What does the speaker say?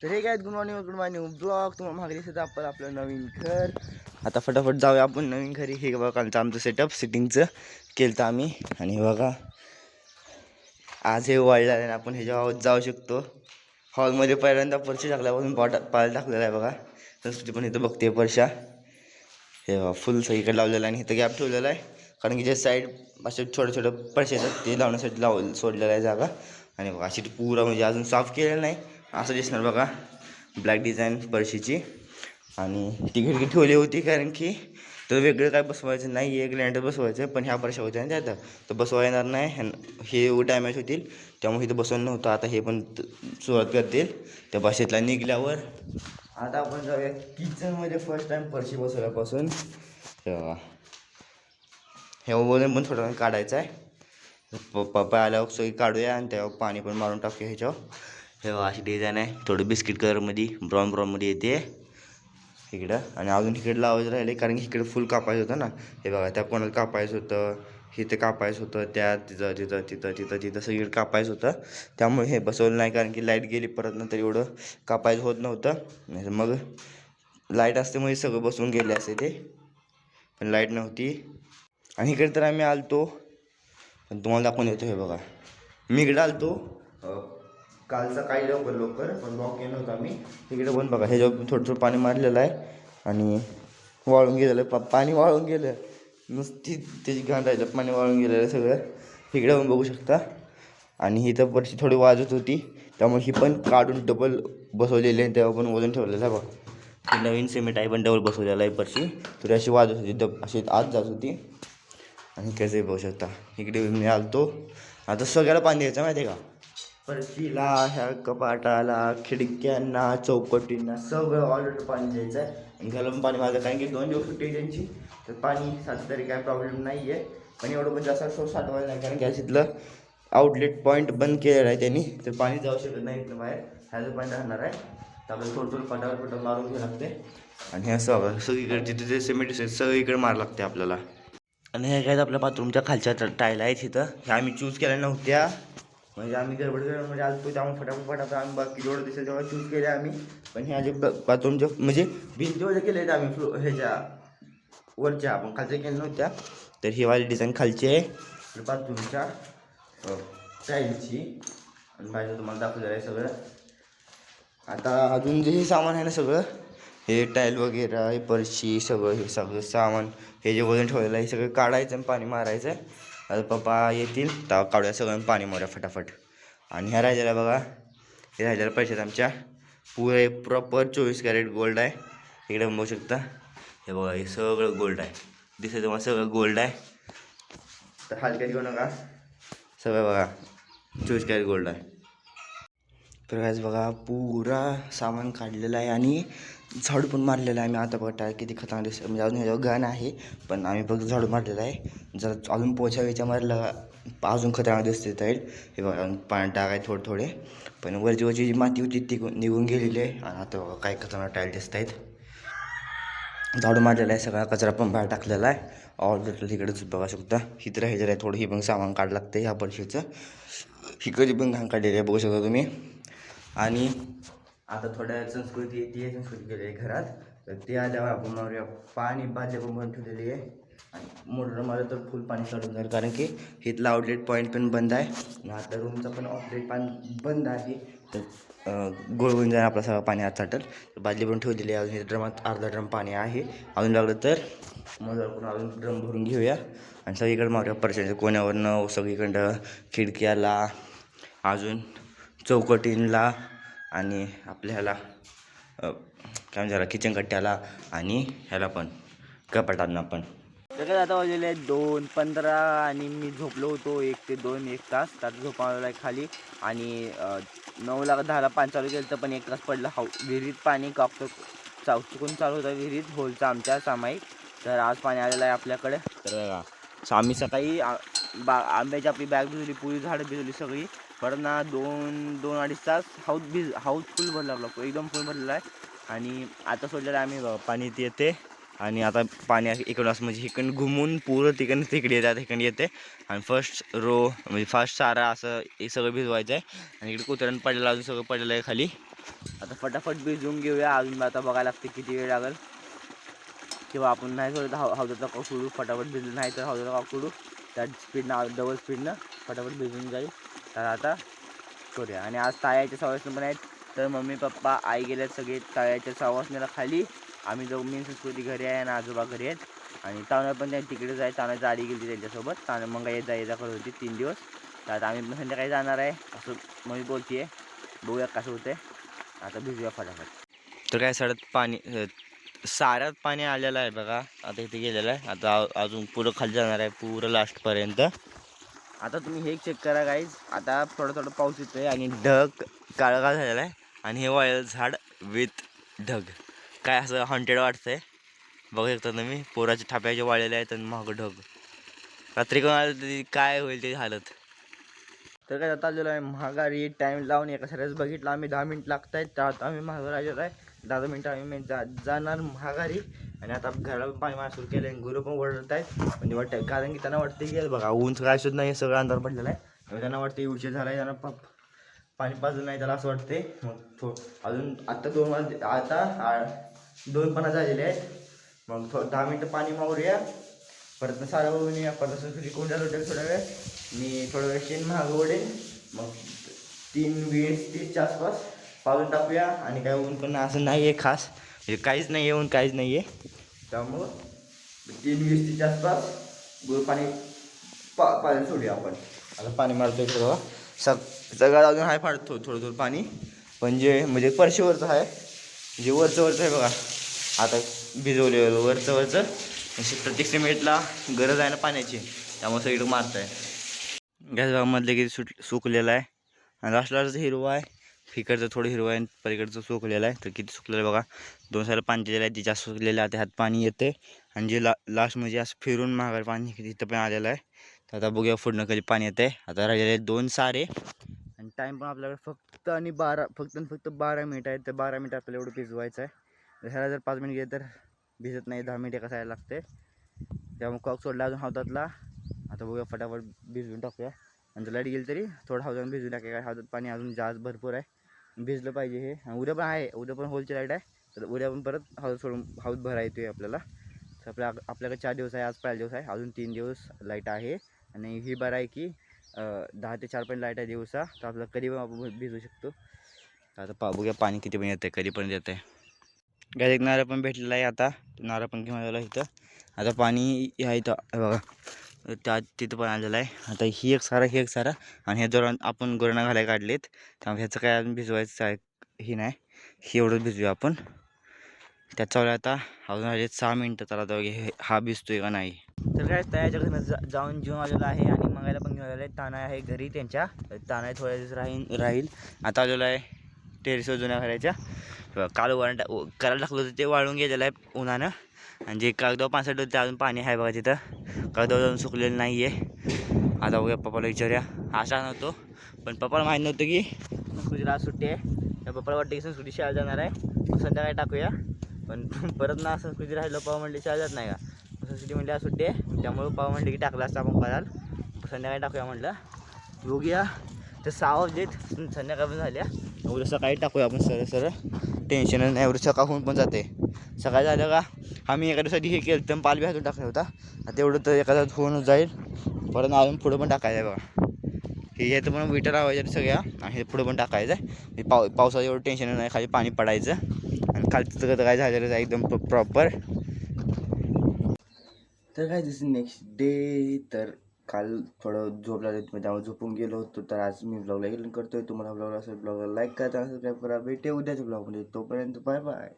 तर हे काय गुड मॉर्निंग ब्लॉग तुम्हाला मागे दिसत आपण आपलं नवीन घर. आता फटाफट जाऊया आपण नवीन घरी. हे बघा कालचं आमचं सेटअप सिटिंगचं केलं तर आम्ही. आणि हे बघा आज हे वाढलं आहे. आपण ह्याच्या जाऊ शकतो हॉलमध्ये. पहिल्यांदा परशी टाकल्यापासून पाल टाकलेला आहे बघा. संस्कृती पण इथं बघते परशा. हे फुल सगळीकडे लावलेलं आहे आणि इथं गॅप ठेवलेला आहे कारण की जे साईड असे छोटे छोटे परशे येतात ते लावण्यासाठी सोडलेलं आहे जागा. आणि बघा अशी पुरा म्हणजे अजून साफ केलेलं नाही असं दिसणार बघा ब्लॅक डिझाईन परशीची. आणि ती खिडकी ठेवली होती कारण की तर वेगळं काय बसवायचं नाही आहे. ग्रँडर बसवायचं पण ह्या परशा होत्या आणि त्यात तर बसवा येणार नाही. हे डॅमेज होतील त्यामुळे इथं बसवणं नव्हतं. आता हे पण सुरुवात करतील त्या भाषेतला निघल्यावर. आता आपण जाऊया किचनमध्ये फर्स्ट टाईम परशी बसवल्यापासून. हे वजन पण थोडं काढायचं आहे. पप्पा आल्यावर सगळी काढूया आणि त्यावर पाणी पण मारून टाकूया ह्याच्यावर. हे अशी डिझाईन आहे थोडं बिस्किट कलरमध्ये ब्राऊनमध्ये येते इकडं. आणि अजून इकडे लावायचं राहिले कारण की इकडे फुल कापायचं होतं ना. हे बघा त्या कोणाला कापायचं होतं, इथे कापायचं होतं, त्या तिथं तिथं तिथं तिथं तिथं सगळीकडे कापायचं होतं. त्यामुळे हे बसवलं नाही कारण की लाईट गेली परत नंतर एवढं कापायचं होत नव्हतं. नाही मग लाईट असल्यामुळे सगळं बसवून गेले असते ते पण लाईट नव्हती. आणि इकडे तर आम्ही आलतो पण तुम्हाला दाखवून येतो. हे बघा मी इकडे आलतो काल सकाळी लवकर पण वॉक केलं होतं आम्ही. इकडे पण बघा ह्याच्यावर थोडं थोडं पाणी मारलेलं आहे आणि वाळून गेलेलं पाणी वाळून गेलं. नुसती त्याची घाण राहिलं पाणी वाळून गेलेलं सगळं. इकडे पण बघू शकता. आणि ही तर परशी थोडी वाजत होती त्यामुळे ही पण काढून डबल बसवलेली आहे. तेव्हा पण वजन ठेवलेलं आहे बघा. ही नवीन सिमेंट आहे पण डबल बसवलेलं आहे परशी. तर अशी वाजत होती अशी आत जात होती. आणि कसंही बघू शकता इकडे मी आलतो. आता सगळ्याला पाणी द्यायचं माहिती आहे का. परशीला, ह्या कपाटाला, खिडक्यांना, चौकटींना सगळं ऑलरेडी पाणी द्यायचं आहे. आणि घराला पण पाणी मारायचं कारण की 2 दिवस सुट्टी आहे त्यांची. तर पाणी साठं तरी काय प्रॉब्लेम नाही आहे. पण एवढं पण जास्त साठवायला नाही कारण की तिथलं आउटलेट पॉईंट बंद केलेलं आहे त्यांनी. तर पाणी जाऊ शकत नाही इथलं बाहेर. ह्याचं पाणी राहणार आहे. तर आपल्याला थोडं फटाफट मारून घ्यावं लागते. आणि हे असं सगळीकडे जिथे जे सिमेंट सगळीकडे मारावं लागते आपल्याला. आणि हे काय आपल्या बाथरूमच्या खालच्या टायला आहेत इथं. ह्या आम्ही चूज केल्या नव्हत्या म्हणजे आम्ही गडबड आलतो त्यामुळे फटाफट आम्ही बाकी जेवढं दिसेल तेव्हा चूज केल्या आम्ही. पण ह्या जे बाथरूमच्या म्हणजे भिंतीवर केले आहेत आम्ही ह्याच्या वरच्या आपण खालच्या केल्या नव्हत्या. तर ही वाली डिझाईन खालची आहे बाथरूमच्या टाईलची. आणि बाहेर तुम्हाला दाखवलेलं आहे सगळं. आता अजून जे हे सामान आहे ना सगळं हे टाईल वगैरे हे परशी सगळं हे सगळं सामान हे जे वजन ठेवलेलं आहे हे सगळं काढायचं आणि पाणी मारायचं. आता पप्पा येतील तर काढूया सगळं पाणी मारूया फटाफट. आणि ह्या राहिलेल्या बघा हे राहिलेल्या पैशात आमच्या पुरे प्रॉपर 24 कॅरेट गोल्ड आहे. इकडे बघू शकता. हे बघा हे सगळं गोल्ड आहे. दिसतं तुम्हाला सगळं गोल्ड आहे. तर हलक्यात घेऊ नका सगळं बघा 24 कॅरेट गोल्ड आहे. तर आज बघा पुरा सामान काढलेलं आहे आणि झाडू पण मारलेलं आहे. आम्ही आता बघा किती खतरनाक दिसतं म्हणजे अजून ह्याच्यावर घाण आहे पण आम्ही फक्त झाडू मारलेलं आहे. जर अजून पोछा वेचा मारला अजून खतरनाक दिसते टाईल. हे बघा पाणी टाकाय थोडे पण वरची जी माती होती ती निघून गेलेली आहे. आणि आता बघा काय खतरनाक टाईल दिसत आहेत. झाडू मारलेला आहे सगळा कचरा पण बाहेर टाकलेला आहे. ऑलरेडी तिकडेच बघा शकता हिथं राहायचं आहे थोडं. ही पण सामान काढलं लागतं ह्या परशीचं. हिकडची पण घाण काढलेली आहे बघू शकता तुम्ही. आणि आता थोड्या संस्कृती केली आहे घरात. तर ते आल्यावर आपण मारूया पाणी. बादल्या पण बंद ठेवलेली आहे आणि मोटर मारलं तर फुल पाणी काढून जाईल कारण की इथला आउटलेट पॉईंट पण बंद आहे. आणि आता रूमचा पण आउटलेट पाणी बंद आहे. तर गोळवून जाईल आपलं सगळं पाणी आत साठल. तर बादली पण ठेवलेली आहे. अजून ड्रमात अर्धा ड्रम पाणी आहे. अजून लागलं तर मग आपण अजून ड्रम भरून घेऊया आणि सगळीकडे मारूया परशाच्या कोण्यावरनं सगळीकडं खिडक्याला अजून चौकटींला आणि आपल्या ह्याला काय म्हणतात किचन कट्ट्याला आणि ह्याला पण कपाटांना पण. तर आता वाजलेले आहेत 2:15 आणि मी झोपलो होतो 1 ते 1 तास. त्यात झोपावला आहे खाली. आणि 9ला 10ला पाणी चालू केलं तर पण 1 तास पडलं. विहिरीत पाणी चुकून चालू होतं विहिरीत होलचं आमच्या सामायिक. तर आज पाणी आलेलं आहे आपल्याकडे. तर आम्ही सकाळी आंब्याची आपली बॅग भिजवली पुरी झाडं भिजवली सगळी. परत ना 2-2.5 तास हाऊस फुल भरला लागतो एकदम फुल भरलेला आहे. आणि आता सोडलेलं आम्ही पाणी येते आणि आता पाणी इकडून असं म्हणजे इकडून घुमून पुरं तिकडे येतात इकडे येते. आणि फर्स्ट रो म्हणजे फर्स्ट सारा असं हे सगळं भिजवायचं आहे. आणि इकडे कुत्र्यानं पडलेलं अजून सगळं पडलेलं आहे खाली. आता फटाफट भिजवून घेऊया. अजून आता बघायला लागते किती वेळ लागेल, किंवा आपण नाही सोडत हौदाचा काक सोडू. फटाफट भिजलं नाही तर हौदाचा काक सोडू, त्या स्पीडनं डबल स्पीडनं फटाफट भिजून जाईल. तर आता करूया. आणि आज तायाच्या सवासणी पण आहेत. तर मम्मी पप्पा आई गेल्यात सगळे तायाच्या सवासणीला खाली. आम्ही जाऊ मेन संस्कृती घरी आहे आणि आजोबा घरी आहेत. आणि तावण्या पण त्या तिकडेच आहे. तावण्याची आडी गेली त्यांच्यासोबत. तावण्या मग ये जा करत होती 3 दिवस. तर आता आम्ही पण संध्याकाळी जाणार आहे असं मम्मी बोलते आहे. बघूया कसं होतं आहे. आता भिजूया फटाफट. तर काय सडत पाणी साऱ्यात पाणी आलेलं आहे बघा. आता इथे गेलेलं आहे. आता अजून पुढं खाली जाणार आहे पुरं लास्टपर्यंत. आता तुम्ही हे चेक करा गाईज. आता थोडं पाऊस येतो आहे आणि ढग काळा झालेला आहे. आणि हे वाळलेलं झाड विथ ढग, काय असं हॉन्टेड वाटतंय. बघू शकता तुम्ही पोराच्या थाप्याचे वाळलेले आहेत आणि महाग ढग. रात्री कोणाला तरी काय होईल ते हालत. तर काय आता आलेलो आहे महागारी. टाईम लावून एका सऱ्याच बघितलं आम्ही 10 मिनिट लागत आहेत. तर आता आम्ही महागारी आलेलो आहे. 10 मिनिटं आम्ही जाणार महागारी. आणि आता घराला पाणी मारा सुरू केलं आहे. गुरु पण ओरडत आहेत म्हणजे वाटतं, कारण की त्यांना वाटतं की बघा ऊन काय सुद्धा नाही, सगळं अंधार पडलेला आहे. त्यांना वाटतं उशीर झाला आहे, त्यांना पाणी पाजलं नाही त्याला असं वाटते. मग अजून आता 2:50 झालेले आहेत. मग 10 मिनिटं पाणी मारूया. परत सारा बघून या. परत संस्कृती कोंडा लोटेल थोडा वेळ. मी थोडा वेळ शेण महाग ओढेल. मग 3:20-30च्या आसपास पाळून टाकूया. आणि काय ऊन पण असं नाही आहे खास, म्हणजे काहीच नाही आहे ऊन, काहीच नाही आहे. त्यामुळं 3:20-30च्या आसपास पाणी पाणी सोडूया आपण. आता पाणी मारतो इकडे बघा. सगळं अजून आहे फाडतो थोडं पाणी, पण म्हणजे परशीवरचं आहे, जे वरचं आहे बघा. आता भिजवलेलं वरचं प्रत्येक सिमेंटला गरज आहे ना पाण्याची, त्यामुळे सगळीकडे मारत आहे. गॅस मधले किती सुकलेलं आहे. आणि लास्टचं हिरवा आहे, इकडचं थोडं हिरवं आहे, पलीकडचं सुकलेलं आहे. तर किती सुकलेलं आहे बघा. 2 सायला पाणी दिलेलं आहे, तिच्या सुकलेलं आहे. हात पाणी येते. आणि जे लास्ट म्हणजे असं फिरून महागारी पाणी तिथं पण आलेलं आहे. तर आता बघूया पुढनं कधी पाणी येते. आता राहिलेले 2 सारे. आणि टाईम पण आपल्याकडे फक्त 12 मिनिट आहेत. तर 12 मिनिट आपल्याला एवढं भिजवायचं आहे. ह्याला जर 5 मिनिट गेले तर भिजत नाही, 10 मिनिटे कसायला लागते. त्यामुळे कॉक सोडला अजून हौदातला. आता बघूया फटाफट भिजवून टाकूया. आणि जर लाईट गेली तरी थोडं हौदात भिजवून टाकूया. काय हौदात पाणी अजून जास्त भरपूर आहे, भिजलं पाहिजे हे. आणि उद्या पण आहे, उद्या पण होलची लाईट आहे. तर उद्या पण परत हौद भरा येतो आहे आपल्याला. तर आपल्याकडे 4 दिवस आहे, आज पहिला दिवस आहे. अजून 3 दिवस लाईट आहे. आणि ही बरं आहे की 10 ते 4 पण लाईट आहे दिवसा. तर आपल्याला कधी पण आपण भिजू शकतो. आता बघूया पाणी किती पण येतं आहे, कधीपर्यंत येतं आहे. गॅस एक नारळ पण भेटलेला आहे. आता नारळ पण घेऊन आलेला इथं. आता पाणी ह्या इथं बघा, तिथं पण आलेलं आहे. आता ही एक सारा आणि ह्या जोरात आपण गोरणा घालायला काढलेत. त्यामुळे ह्याचं काय अजून भिजवायचं आहे ही नाही, ही एवढंच भिजूया आपण. त्याच्यावर आता अजून आले 6 मिनिटं. त्याला हे हा भिजतोय का नाही. तर काय त्याच्या घरनं जाऊन जेवून आलेलं आहे. आणि मंगायला पण घेऊन आलेलं आहे. ताना आहे घरी त्यांच्या, ताना थोड्या दिवस राहील. आता आलेलं आहे टेरेसवर जुन्या घराच्या. काल करायला टाकलं होतं ते वाळून गेलेलं आहे उन्हानं. आणि जे कागदावर पाणसाठं होतं ते अजून पाणी आहे बघा तिथं. कागदावर जाऊन सुकलेलं नाही आहे. आता बघूया पप्पाला विचारूया. आशा नव्हतो, पण पप्पाला माहीत नव्हतं की संस्कृतीला आज सुट्टी आहे. त्या पप्पाला वाटतं की संस्कृती शाळेत जाणार आहे, संध्याकाळी टाकूया. पण परत ना संस्कृती राहिलं, पप्पा म्हणले शाळेत जात नाही का. संस्कृती म्हणली आज सुट्टी आहे, त्यामुळे पप्पा म्हणले की टाकलं असतं आपण कराल, संध्याकाळी टाकूया म्हटलं. बघूया. तर 6 वाजलेत, संध्याकाळ पण झाल्या. उद्या सकाळी टाकूया आपण सरळ टेन्शनच नाही. एवढं सकाळ होऊन पण जाते. सकाळी झालं का आम्ही एका दिवसासाठी हे केलं तर पालवी हातून टाकला होता. आता एवढं तर एका दिवसात होऊन जाईल. परत अजून पुढं पण टाकायचं आहे बघा. हे तर पण विटर लावायच्या सगळ्या, आणि हे पुढं पण टाकायचं आहे. पावसाचं एवढं टेन्शन नाही, खाली पाणी पडायचं. आणि खालचं तर काय झालेलं आहे एकदम प्रॉपर. तर काय दिसतं नेक्स्ट डे. तर काल थोडं झोप लागली होती, त्यामुळे झोपून गेलो होतो. तर आज मी ब्लॉगला करतोय. तुम्हाला ब्लॉगला असेल, ब्लॉगला लाईक करा, सबस्क्राईब करा. भेटे उद्याच्या ब्लॉगमध्ये. तोपर्यंत बाय बाय.